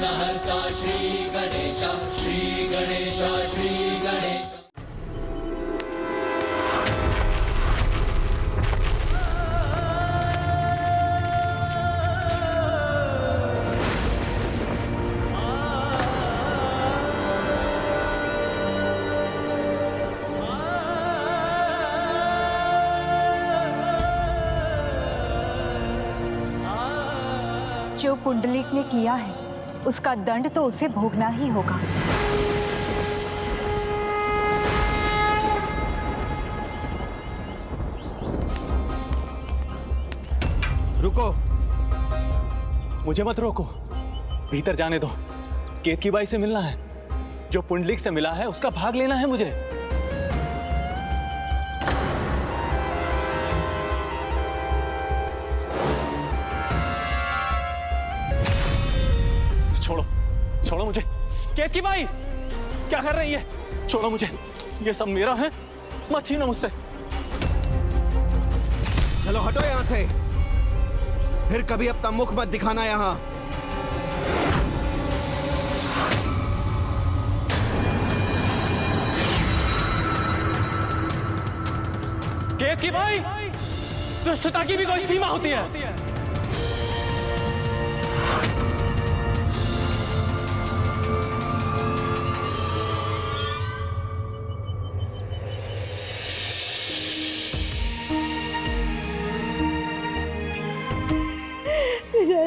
विघ्नहर्ता श्री गणेश, श्री गणेश, श्री गणेश। जो पुंडलिक ने किया है उसका दंड तो उसे भोगना ही होगा। रुको, मुझे मत रोको, भीतर जाने दो। केतकी बाई से मिलना है। जो पुंडलिक से मिला है उसका भाग लेना है मुझे। छोड़ो, छोड़ो मुझे। केतकी बाई, क्या कर रही है? छोड़ो मुझे, ये सब मेरा है, मत छीनो मुझसे। चलो हटो यहाँ से, फिर कभी अपना मुख मत दिखाना यहाँ। केतकी बाई, दुष्टता की भी कोई सीमा होती है।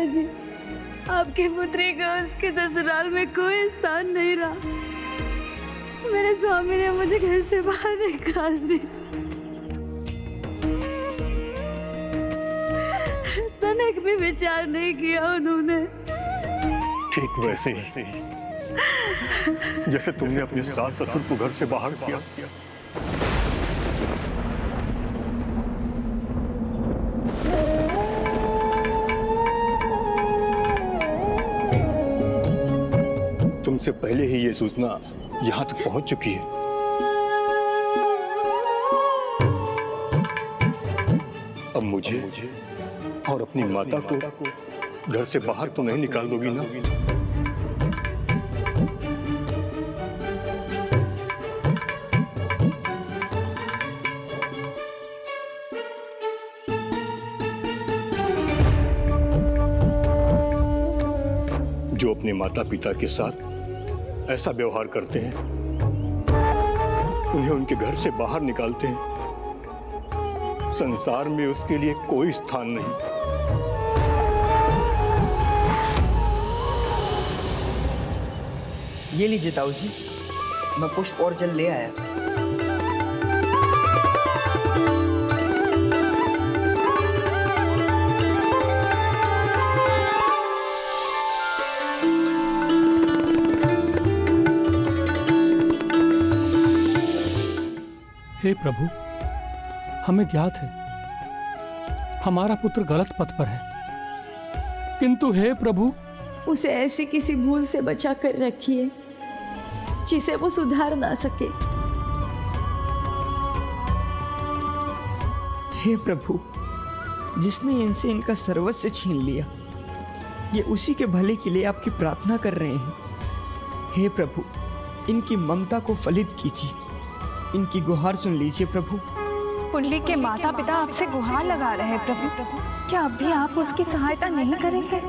जी, आपकी पुत्री का उसके ससुराल में कोई स्थान नहीं रहा। मेरे स्वामी ने मुझे घर से बाहर निकाल दिया। तनिक भी विचार नहीं किया उन्होंने। ठीक वैसे ही जैसे तुमने अपने सास ससुर को घर से बाहर किया। तुमसे पहले ही ये सूचना यहां तक पहुंच चुकी है। अब मुझे और अपनी माता को घर से बाहर तो नहीं निकाल दोगी ना? जो अपने माता पिता के साथ ऐसा व्यवहार करते हैं, उन्हें उनके घर से बाहर निकालते हैं, संसार में उसके लिए कोई स्थान नहीं। ये लीजिए ताऊ जी, मैं पुष्प और जल ले आया। हे प्रभु, हमें ज्ञात है हमारा पुत्र गलत पथ पर है, किंतु हे प्रभु उसे ऐसी किसी भूल से बचा कर रखिए जिसे वो सुधार ना सके। हे प्रभु, जिसने इनसे इनका सर्वस्व छीन लिया, ये उसी के भले के लिए आपकी प्रार्थना कर रहे हैं। हे प्रभु, इनकी ममता को फलित कीजिए, इनकी गुहार सुन लीजिए प्रभु। पुंडलिक के माता पिता आपसे गुहार लगा रहे हैं प्रभु, क्या अब भी आप उसकी सहायता नहीं करेंगे?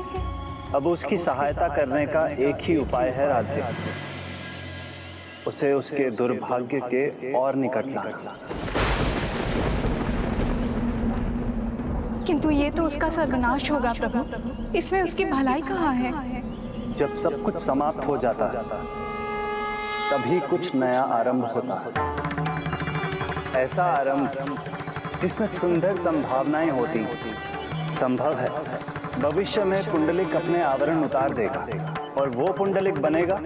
अब उसकी सहायता करने का एक ही उपाय है राधे, उसे उसके दुर्भाग्य के और निकट लाना। किंतु ये तो उसका सर्वनाश होगा प्रभु, इसमें उसकी भलाई कहाँ है? जब सब कुछ समाप्त हो जाता है तभी कुछ नया आरंभ होता है। ऐसा आरंभ जिसमें सुंदर संभावनाएं होती। संभव है भविष्य में पुंडलिक अपने आवरण उतार देगा और वो पुंडलिक बनेगा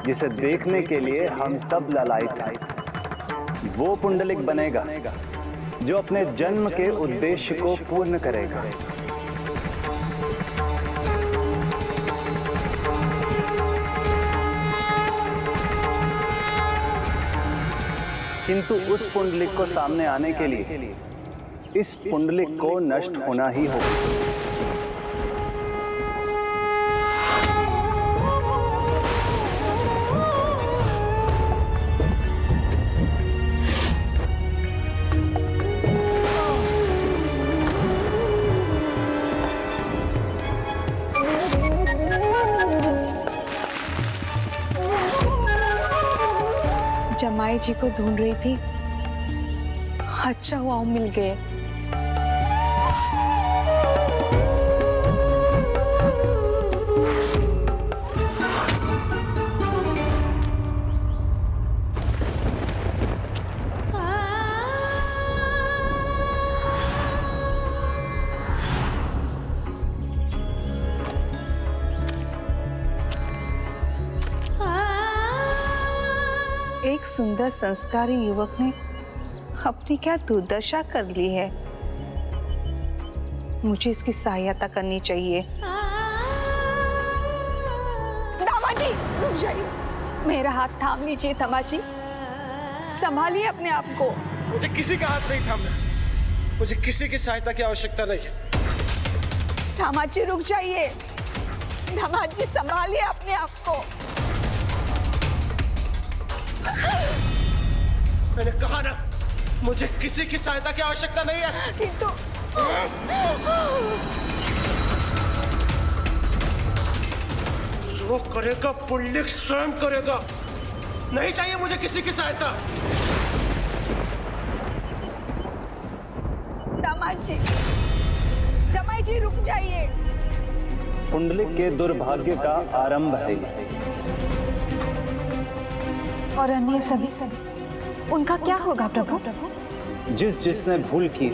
जिसे देखने के लिए हम सब ललायित हैं। वो पुंडलिक बनेगा जो अपने जन्म के उद्देश्य को पूर्ण करेगा। किंतु उस पुंडलिक को सामने आने के लिए इस पुंडलिक को नष्ट होना ही होगा। जमाई जी को ढूंढ रही थी। अच्छा हुआ वो मिल गए। एक सुंदर संस्कारी युवक ने अपनी क्या दुर्दशा कर ली है। मुझे इसकी सहायता करनी चाहिए। दामाजी रुक जाइए, मेरा हाथ थाम लीजिए। दामाजी संभालिए अपने आप को। मुझे किसी का हाथ नहीं थामना, मुझे किसी की सहायता की आवश्यकता नहीं है। दामाजी रुक जाइए। दामाजी संभालिए अपने आप को। मैंने कहा ना, मुझे किसी की सहायता की आवश्यकता नहीं है। किंतु जो करेगा पुंडलिक स्वयं करेगा। नहीं चाहिए मुझे किसी की सहायता। दामाद जी, जमाई जी रुक जाइए। पुंडलिक के दुर्भाग्य का आरंभ है। और अन्य सभी उनका क्या होगा प्रभु? जिसने भूल की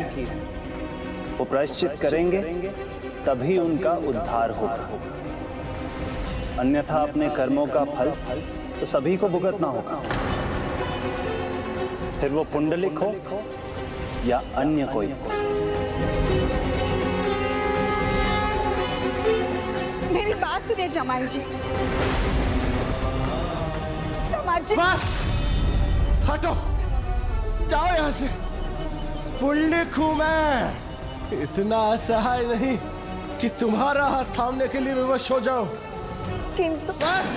वो प्रायश्चित करेंगे, तभी उनका उद्धार होगा। अन्यथा अपने कर्मों का फल तो सभी को भुगतना होगा, फिर वो पुंडलिक हो या अन्य कोई हो। मेरी बात सुनिए जमाई जी। बस हटो, जाओ यहाँ से। पुंडलिक हूं मैं, इतना असहाय नहीं कि तुम्हारा हाथ थामने के लिए विवश हो जाओ। किंतु बस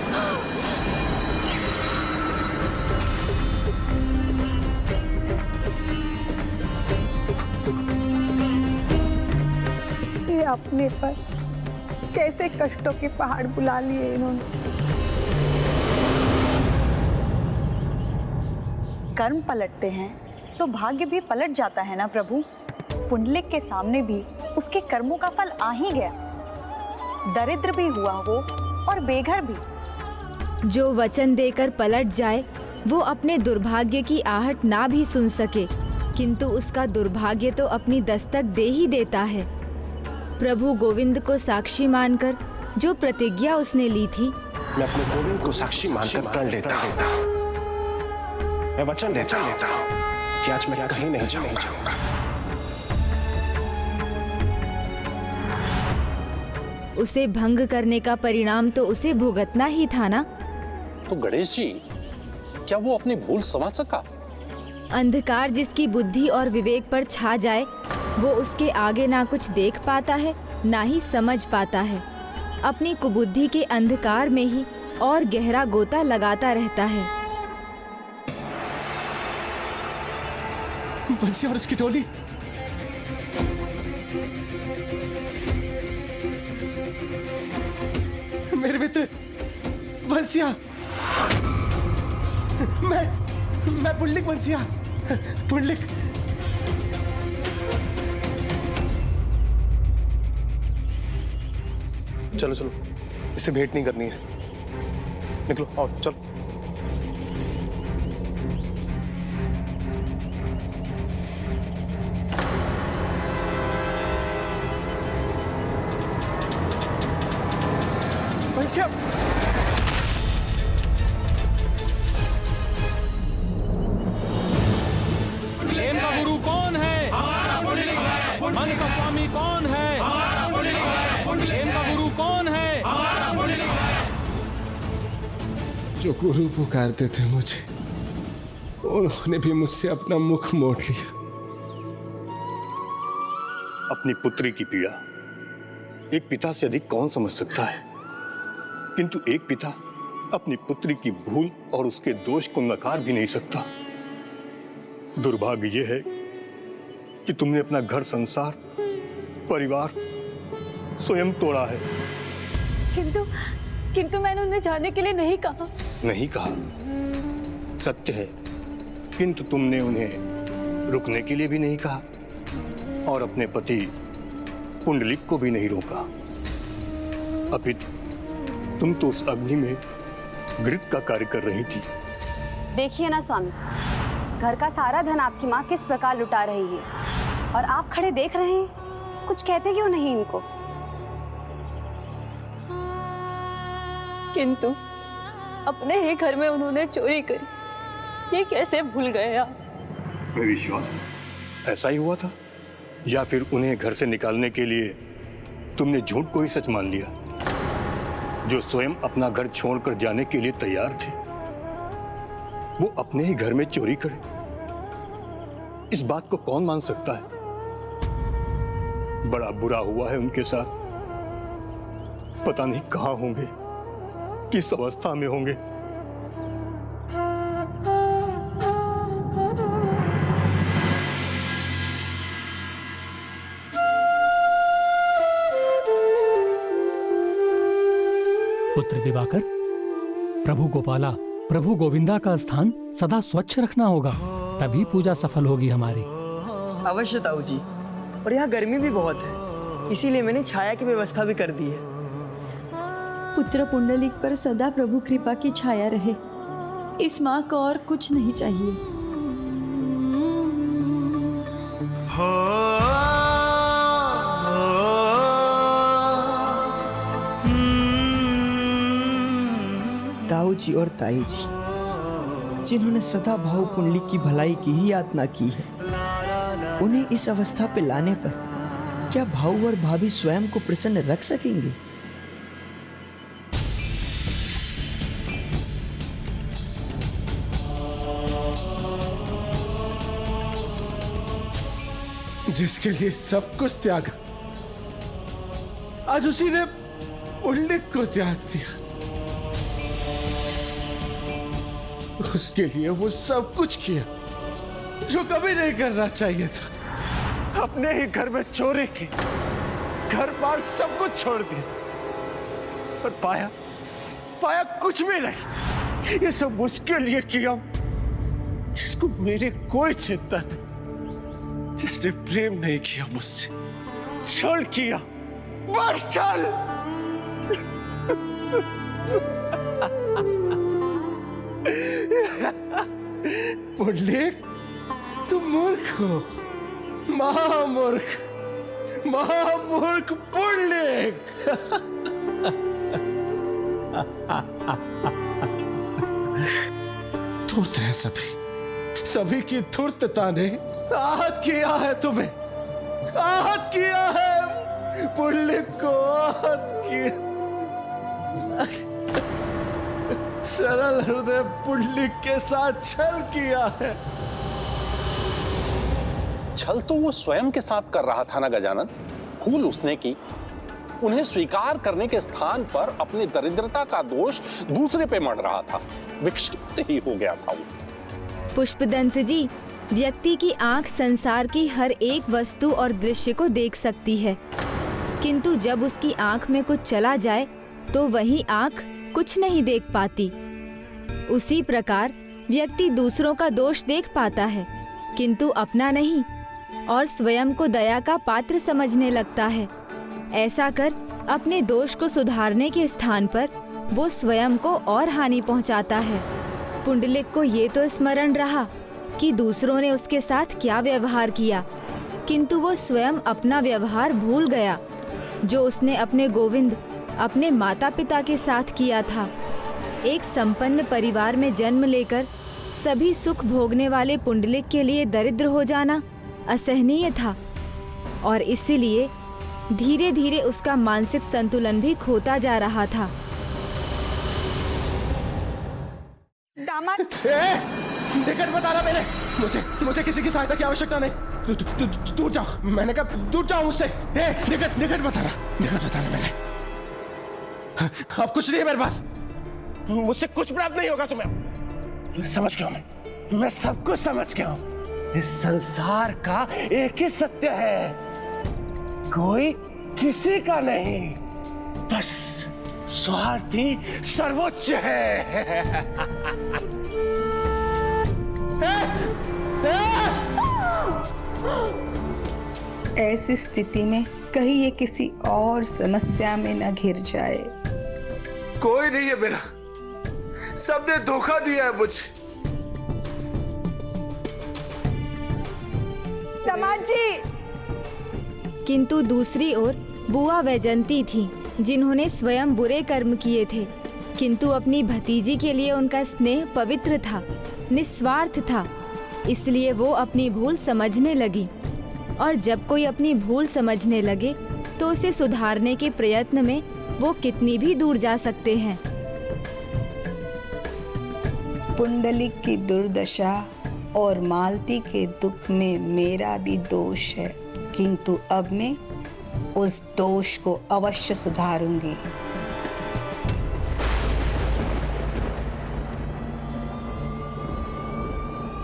ये अपने पर कैसे कष्टों के पहाड़ बुला लिए इन्होंने। कर्म पलटते हैं तो भाग्य भी पलट जाता है ना प्रभु। पुंडलिक के सामने भी उसके कर्मों का फल आ ही गया। दरिद्र भी हुआ वो और बेघर भी। जो वचन देकर पलट जाए वो अपने दुर्भाग्य की आहट ना भी सुन सके, किंतु उसका दुर्भाग्य तो अपनी दस्तक दे ही देता है। प्रभु गोविंद को साक्षी मानकर जो प्रतिज्ञा उसने ली थी, मैं अपने गोविंद को साक्षी मानकर प्रण लेता हूँ। मैं वचन देता हूँ कि आज मैं कहीं नहीं जाऊंगा। उसे भंग करने का परिणाम तो उसे भुगतना ही था ना। तो गणेश जी, क्या वो अपनी भूल समझ सका? अंधकार जिसकी बुद्धि और विवेक पर छा जाए, वो उसके आगे ना कुछ देख पाता है ना ही समझ पाता है। अपनी कुबुद्धि के अंधकार में ही और गहरा गोता लगाता रहता है। बंसी और उसकी टोली मेरे मित्र बंसिया, मैं पुंडलिक बंसिया, पुंडलिक। चलो चलो, इससे भेंट नहीं करनी है। निकलो, आओ चलो। प्रेम का गुरु कौन है? मन का स्वामी कौन है? प्रेम का गुरु कौन है? जो गुरु पुकारते थे मुझे, उन्होंने भी मुझसे अपना मुख मोड़ लिया। अपनी पुत्री की पीड़ा एक पिता से अधिक कौन समझ सकता है, किंतु एक पिता अपनी पुत्री की भूल और उसके दोष को नकार भी नहीं सकता। दुर्भाग्य यह है कि तुमने अपना घर, संसार, परिवार स्वयं तोड़ा है। किंतु मैंने उन्हें जाने के लिए नहीं कहा। नहीं कहा, सत्य है किंतु तुमने उन्हें रुकने के लिए भी नहीं कहा और अपने पति पुंडलिक को भी नहीं रोका। अपितु तुम तो उस अग्नि में घृत का कार्य कर रही थी। देखिए ना स्वामी, घर का सारा धन आपकी माँ किस प्रकार लुटा रही है और आप खड़े देख रहे हैं। कुछ कहते क्यों नहीं इनको? किंतु अपने ही घर में उन्होंने चोरी करी, ये कैसे भूल गए आप? मैं विश्वास है ऐसा ही हुआ था, या फिर उन्हें घर से निकालने के लिए तुमने झूठ को ही सच मान लिया। जो स्वयं अपना घर छोड़कर जाने के लिए तैयार थे, वो अपने ही घर में चोरी करे। इस बात को कौन मान सकता है? बड़ा बुरा हुआ है उनके साथ। पता नहीं कहां होंगे, किस अवस्था में होंगे। पुत्र दिवाकर, प्रभु गोपाला, प्रभु गोविंदा का स्थान सदा स्वच्छ रखना होगा, तभी पूजा सफल होगी हमारी। अवश्य ताऊ जी, और यहाँ गर्मी भी बहुत है, इसीलिए मैंने छाया की व्यवस्था भी कर दी है। पुत्र पुंडलिक पर सदा प्रभु कृपा की छाया रहे, इस माँ को और कुछ नहीं चाहिए। ताऊ जी और ताई जी, जिन्होंने सदा भाव पुंडलिक की भलाई की ही यातना की है, उन्हें इस अवस्था पे लाने पर क्या भाऊ और भाभी स्वयं को प्रसन्न रख सकेंगे? जिसके लिए सब कुछ त्यागा, आज उसी ने पुंडलिक को त्याग दिया। उसके लिए वो सब कुछ किया जो कभी नहीं करना चाहिए था। अपने ही घर में चोरी की, घर बार सब कुछ छोड़ दिया, और पाया कुछ भी नहीं। ये सब उसके लिए किया जिसको मेरी कोई चिंता नहीं, जिसने प्रेम नहीं किया मुझसे, छल किया, बस छल। पुंडलिक, तुम मूर्ख हो, महामूर्ख, महामूर्ख पुंडलिक। धूर्त है सभी की धूर्तता ने आहत किया है तुम्हें, आहत किया है पुंडलिक को, आहत किया। सरल हृदय पुंडलिक के साथ छल किया है। छल तो वो स्वयं के साथ कर रहा था ना गजानन। भूल उसने की, उन्हें स्वीकार करने के स्थान पर अपनी दरिद्रता का दोष दूसरे पे मढ़ रहा था। विक्षिप्त ही हो गया था वो। पुष्पदंत जी, व्यक्ति की आंख संसार की हर एक वस्तु और दृश्य को देख सकती है, किंतु जब उसकी आंख में कुछ चला जाए तो वही आंख कुछ नहीं देख पाती। उसी प्रकार व्यक्ति दूसरों का दोष देख पाता है, किंतु अपना नहीं, और स्वयं को दया का पात्र समझने लगता है। ऐसा कर अपने दोष को सुधारने के स्थान पर वो स्वयं को और हानि पहुंचाता है। पुंडलिक को ये तो स्मरण रहा कि दूसरों ने उसके साथ क्या व्यवहार किया, किंतु वो स्वयं अपना व्यवहार भूल गया जो उसने अपने गोविंद, अपने माता पिता के साथ किया था। एक संपन्न परिवार में जन्म लेकर सभी सुख भोगने वाले पुंडलिक के लिए दरिद्र हो जाना असहनीय था, और इसीलिए धीरे धीरे उसका मानसिक संतुलन भी खोता जा रहा था। दामाद, निकट मत आना मेरे, मुझे किसी की सहायता की आवश्यकता नहीं। दूर जाओ, मैंने कहा दूर जाओ मुझसे। निकट मत आना मेरे। अब कुछ नहीं है मेरे पास, मुझसे कुछ प्राप्त नहीं होगा तुम्हें। समझ गया मैं सब कुछ समझ गया हूं। इस संसार का एक ही सत्य है, कोई किसी का नहीं, बस स्वार्थी सर्वोच्च है। ऐसी स्थिति में कहीं ये किसी और समस्या में न घिर जाए। कोई नहीं है मेरा, सबने धोखा दिया है मुझे। समाज जी। किंतु दूसरी ओर बुआ वैजंती थी, जिन्होंने स्वयं बुरे कर्म किए थे, किंतु अपनी भतीजी के लिए उनका स्नेह पवित्र था, निस्वार्थ था। इसलिए वो अपनी भूल समझने लगी, और जब कोई अपनी भूल समझने लगे तो उसे सुधारने के प्रयत्न में वो कितनी भी दूर जा सकते हैं। पुंडलिक की दुर्दशा और मालती के दुख में मेरा भी दोष है, किंतु अब मैं उस दोष को अवश्य सुधारूंगी।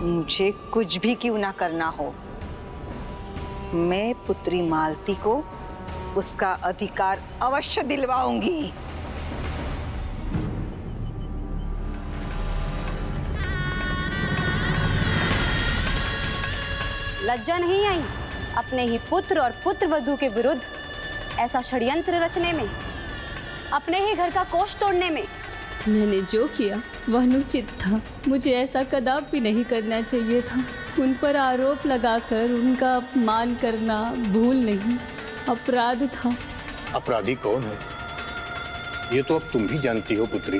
मुझे कुछ भी क्यों ना करना हो, मैं पुत्री मालती को उसका अधिकार अवश्य दिलवाऊंगी। लज्जा नहीं आई अपने ही पुत्र और पुत्र वधू के विरुद्ध ऐसा षड्यंत्र रचने में, अपने ही घर का कोष तोड़ने में? मैंने जो किया वह अनुचित था। मुझे ऐसा कदापि नहीं करना चाहिए था। उन पर आरोप लगाकर उनका अपमान करना भूल नहीं, अपराध था। अपराधी कौन है ये तो अब तुम भी जानती हो पुत्री।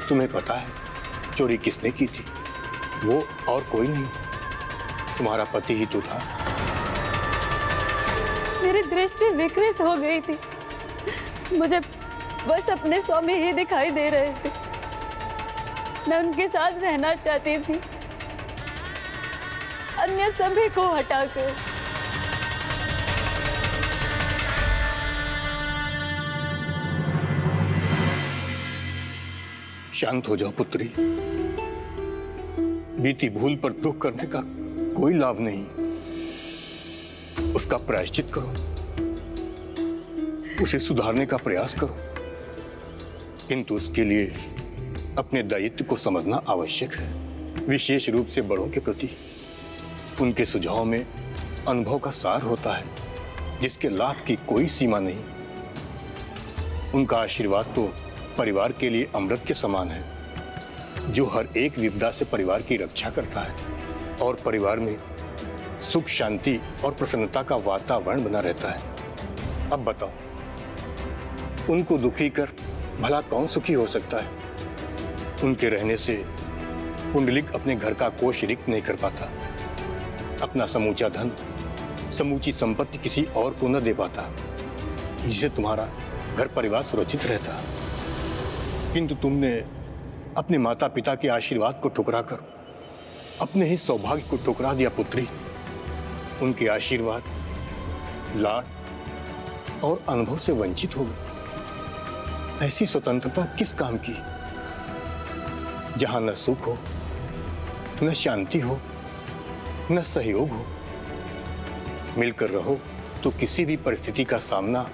तुम्हें पता है चोरी किसने की थी? वो और कोई नहीं, तुम्हारा पति ही तो था। मेरी दृष्टि विकृत हो गई थी। मुझे बस अपने स्वामी ही दिखाई दे रहे थे। मैं उनके साथ रहना चाहती थी, अन्य सभी को हटाकर। शांत हो जाओ पुत्री। बीती भूल पर दुख करने का कोई लाभ नहीं। उसका प्रायश्चित करो, उसे सुधारने का प्रयास करो, किंतु उसके लिए अपने दायित्व को समझना आवश्यक है। विशेष रूप से बड़ों के प्रति उनके सुझाव में अनुभव का सार होता है, जिसके लाभ की कोई सीमा नहीं। उनका आशीर्वाद तो परिवार के लिए अमृत के समान है, जो हर एक विपदा से परिवार की रक्षा करता है और परिवार में सुख, शांति और प्रसन्नता का वातावरण बना रहता है। अब बताओ, उनको दुखी कर भला कौन सुखी हो सकता है? उनके रहने से पुंडलिक अपने घर का कोष रिक्त नहीं कर पाता, अपना समूचा धन, समूची संपत्ति किसी और को न दे पाता, जिससे तुम्हारा घर परिवार सुरक्षित रहता। किंतु तुमने अपने माता पिता के आशीर्वाद को ठुकराकर अपने ही सौभाग्य को ठुकरा दिया पुत्री। उनके आशीर्वाद, लाड और अनुभव से वंचित हो गए। ऐसी स्वतंत्रता किस काम की, जहां न सुख हो, न शांति हो, न सहयोग हो। मिलकर रहो तो किसी भी परिस्थिति का सामना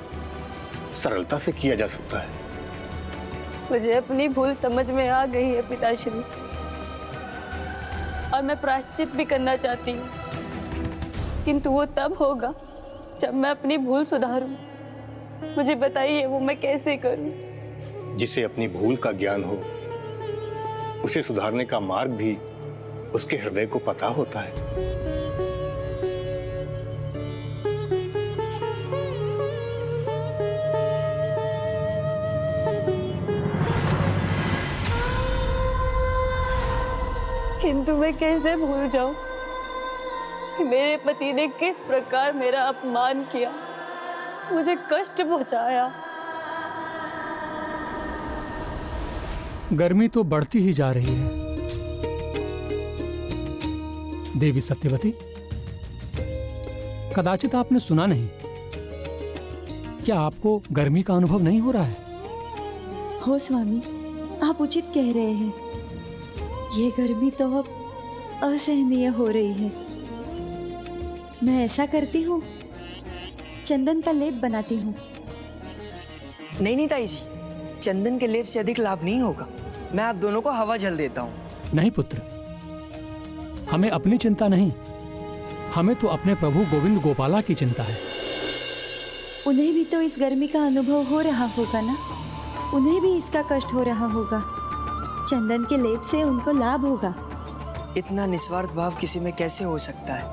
सरलता से किया जा सकता है। मुझे अपनी भूल समझ में आ गई है पिताश्री, और मैं प्रायश्चित भी करना चाहती हूँ, किंतु वो तब होगा जब मैं अपनी भूल सुधारूं। मुझे बताइए वो मैं कैसे करूं? जिसे अपनी भूल का ज्ञान हो, उसे सुधारने का मार्ग भी उसके हृदय को पता होता है। किंतु मैं कैसे भूल जाऊं कि मेरे पति ने किस प्रकार मेरा अपमान किया, मुझे कष्ट पहुंचाया। गर्मी तो बढ़ती ही जा रही है। देवी सत्यवती, कदाचित आपने सुना नहीं, क्या आपको गर्मी का अनुभव नहीं हो रहा है? हो स्वामी, आप उचित कह रहे हैं। ये गर्मी तो अब असहनीय हो रही है। मैं ऐसा करती हूँ, चंदन का लेप बनाती हूँ। नहीं ताई जी, चंदन के लेप से अधिक लाभ नहीं होगा। मैं आप दोनों को हवा जल देता हूँ। नहीं पुत्र, हमें अपनी चिंता नहीं, हमें तो अपने प्रभु गोविंद गोपाला की चिंता है। उन्हें भी तो इस गर्मी का अनुभव हो रहा होगा ना, उन्हें भी इसका कष्ट हो रहा होगा। चंदन के लेप से उनको लाभ होगा। इतना निस्वार्थ भाव किसी में कैसे हो सकता है?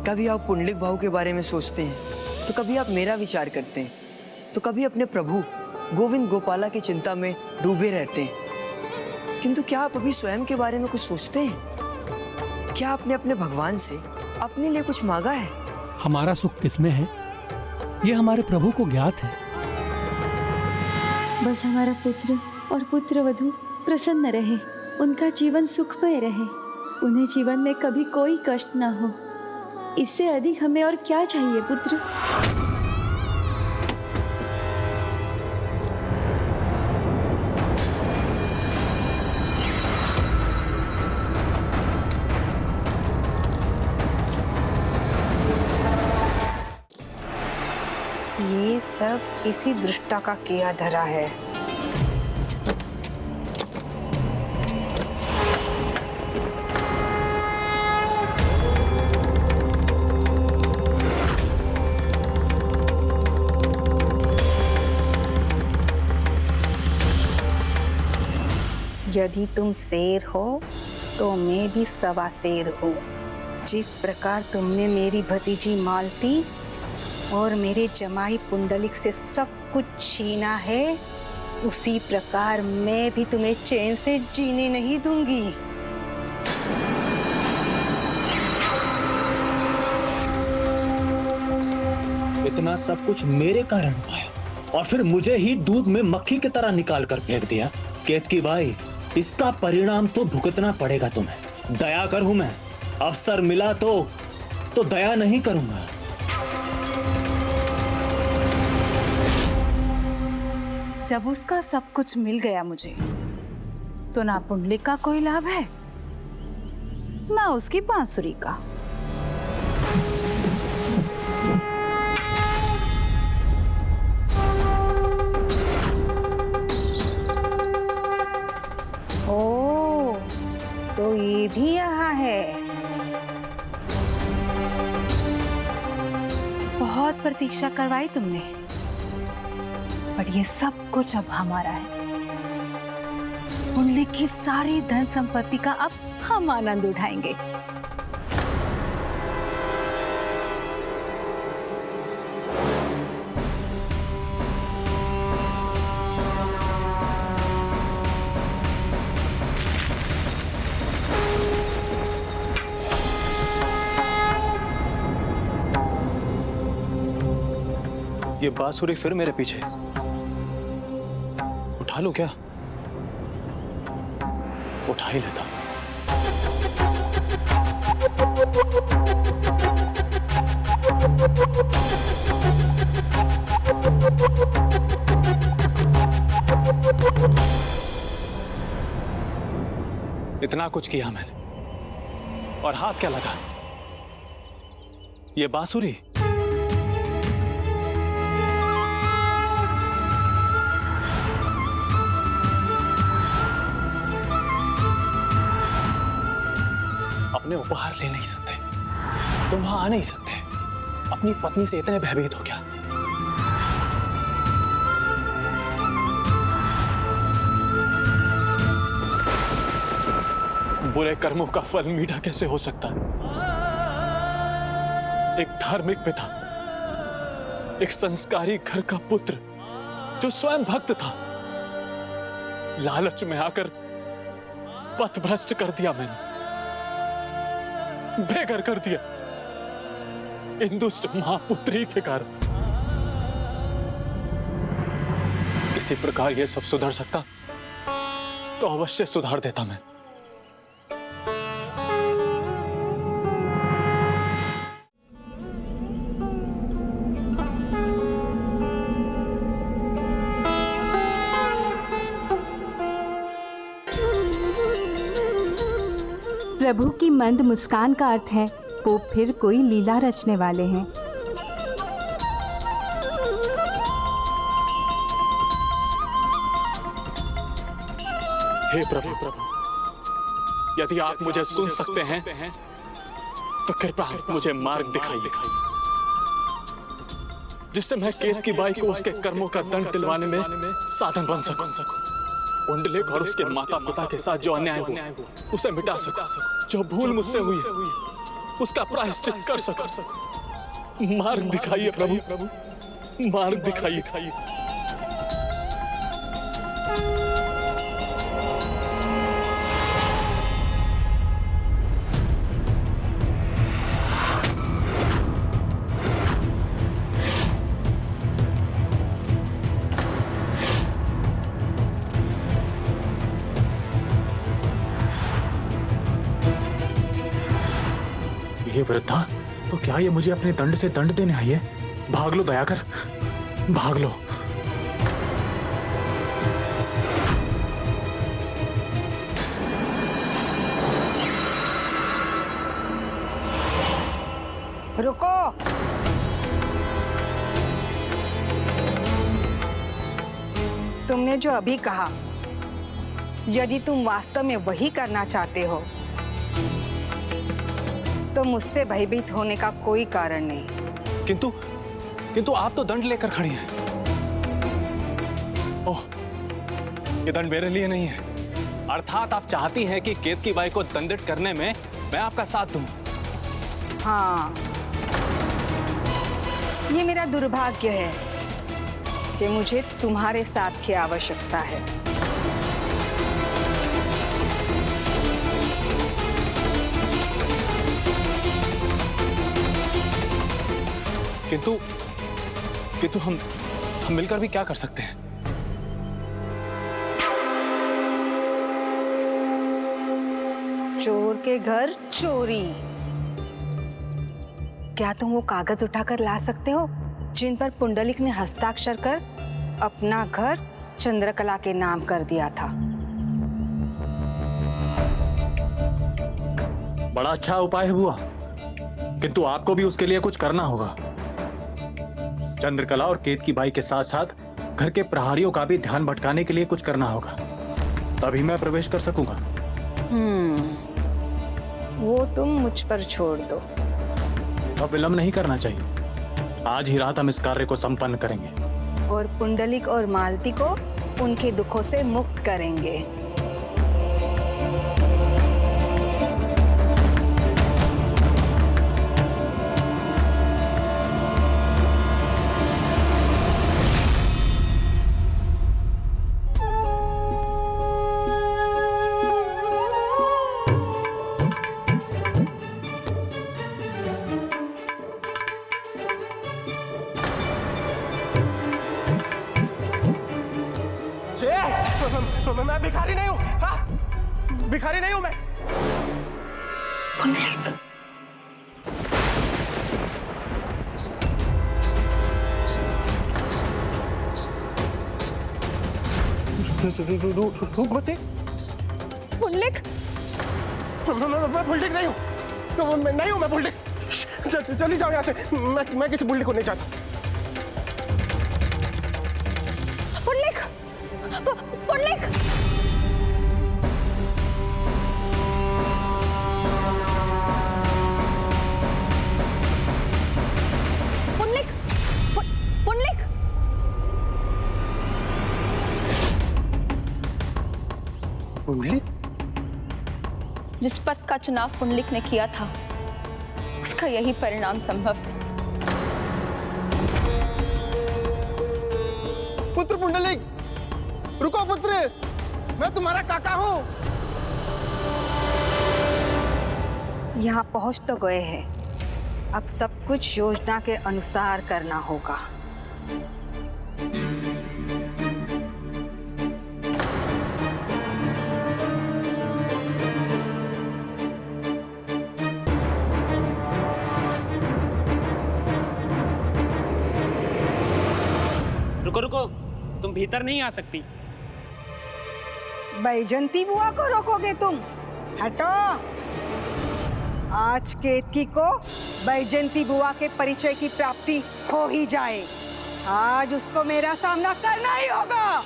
कभी आप पुंडलिक भाव के बारे में सोचते हैं, तो कभी आप मेरा विचार करते हैं, तो कभी अपने प्रभु गोविंद गोपाला की चिंता में डूबे रहते हैं। किंतु क्या आप अभी स्वयं के बारे में कुछ सोचते हैं? क्या आपने अपने भगवान से अपने लिए कुछ मांगा है? हमारा सुख किसमें है, ये हमारे प्रभु को ज्ञात है। बस हमारा पुत्र और पुत्रवधू प्रसन्न रहे, उनका जीवन सुखमय रहे, उन्हें जीवन में कभी कोई कष्ट ना हो। इससे अधिक हमें और क्या चाहिए पुत्र? ये सब इसी दृष्टा का किया धरा है। यदि तुम शेर हो तो मैं भी सवा शेर हूँ। जिस प्रकार तुमने मेरी भतीजी मालती और मेरे जमाई पुंडलिक से सब कुछ छीना है, उसी प्रकार मैं भी तुम्हें चैन से जीने नहीं दूंगी। इतना सब कुछ मेरे कारण हुआ है और फिर मुझे ही दूध में मक्खी की तरह निकाल कर फेंक दिया। केतकी बाई, इसका परिणाम तो भुगतना पड़ेगा तुम्हें। दया करूं मैं, अवसर मिला तो दया नहीं करूंगा। जब उसका सब कुछ मिल गया मुझे, तो ना पुंडलिक का कोई लाभ है, ना उसकी बांसुरी का। ओ, तो ये भी यहाँ है। बहुत प्रतीक्षा करवाई तुमने, पर ये सब कुछ अब हमारा है। पुंडलिक की सारी धन संपत्ति का अब हम आनंद उठाएंगे। ये बांसुरी फिर मेरे पीछे। उठा लूं क्या? उठा ही लेता। इतना कुछ किया मैंने और हाथ क्या लगा? ये बांसुरी। अपने उपहार ले नहीं सकते, तुम वहां आ नहीं सकते, अपनी पत्नी से इतने भयभीत हो क्या? बुरे कर्मों का फल मीठा कैसे हो सकता है? एक धार्मिक पिता, एक संस्कारी घर का पुत्र जो स्वयं भक्त था, लालच में आकर पथभ्रष्ट कर दिया मैंने, बेघर कर दिया इन दुष्ट महापुत्री के कारण। किसी प्रकार यह सब सुधर सकता तो अवश्य सुधार देता मैं। प्रभु की मंद मुस्कान का अर्थ है वो फिर कोई लीला रचने वाले हैं। हे प्रभु, यदि आप मुझे सुन सकते हैं तो कृपया मुझे मार्ग दिखाइए, जिससे मैं केतकी बाई को उसके कर्मों का दंड दिलवाने में साधन बन सकूं। पुंडलिक और उसके माता पिता के साथ जो अन्याय हुआ उसे मिटा सकूं, जो भूल मुझसे हुई उसका प्रायश्चित कर सकूं। मार्ग दिखाइए प्रभु, मार्ग दिखाइए। ये वृद्धा, तो क्या ये मुझे अपने दंड से दंड देने आई है? भाग लो दयाकर, भाग लो। रुको। तुमने जो अभी कहा, यदि तुम वास्तव में वही करना चाहते हो तो मुझसे भयभीत होने का कोई कारण नहीं। किंतु आप तो दंड लेकर खड़ी हैं। ओह, ये दंड मेरे लिए नहीं है। अर्थात आप चाहती हैं कि केतकी बाई को दंडित करने में मैं आपका साथ दूं। हाँ, ये मेरा दुर्भाग्य है कि मुझे तुम्हारे साथ की आवश्यकता है। किंतु हम मिलकर भी क्या कर सकते हैं? चोर के घर चोरी। क्या तुम वो कागज उठाकर ला सकते हो जिन पर पुंडलिक ने हस्ताक्षर कर अपना घर चंद्रकला के नाम कर दिया था? बड़ा अच्छा उपाय है बुआ, किंतु आपको भी उसके लिए कुछ करना होगा। चंद्रकला और केतकी बाई के साथ साथ घर के प्रहरियों का भी ध्यान भटकाने के लिए कुछ करना होगा, तभी मैं प्रवेश कर सकूंगा। वो तुम मुझ पर छोड़ दो। अब विलंब नहीं करना चाहिए। आज ही रात हम इस कार्य को संपन्न करेंगे और पुंडलिक और मालती को उनके दुखों से मुक्त करेंगे। मैं भिखारी नहीं हूँ। हाँ? भिखारी नहीं हूँ मैं। पुंडलिक, रूपमती? पुंडलिक, मैं पुंडलिक नहीं हूँ। नहीं हूँ मैं पुंडलिक। चली जाओ यहाँ से। मैं किसी पुंडलिक को नहीं चाहता। पुंडलिक, पुंडलिक। पुंडलिक, पुंडलिक। पुंडलिक? जिस पद का चुनाव पुंडलिक ने किया था, उसका यही परिणाम संभव था। पुत्र पुंडलिक, रुको पुत्र, मैं तुम्हारा काका हूँ। यहाँ पहुंच तो गए हैं, अब सब कुछ योजना के अनुसार करना होगा। रुको रुको, तुम भीतर नहीं आ सकती। बैजंती बुआ को रोकोगे तुम? हटो। आज केतकी को बैजंती बुआ के परिचय की प्राप्ति हो ही जाए। आज उसको मेरा सामना करना ही होगा।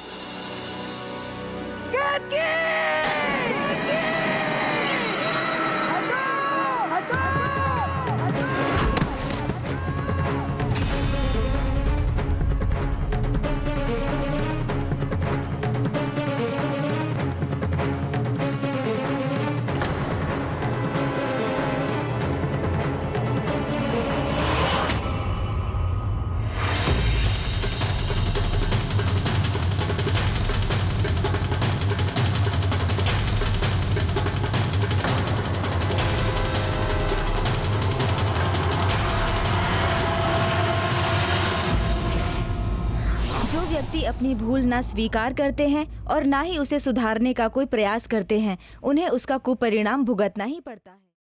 केतकी! अपनी भूल ना स्वीकार करते हैं और ना ही उसे सुधारने का कोई प्रयास करते हैं, उन्हें उसका कुपरिणाम भुगतना ही पड़ता है।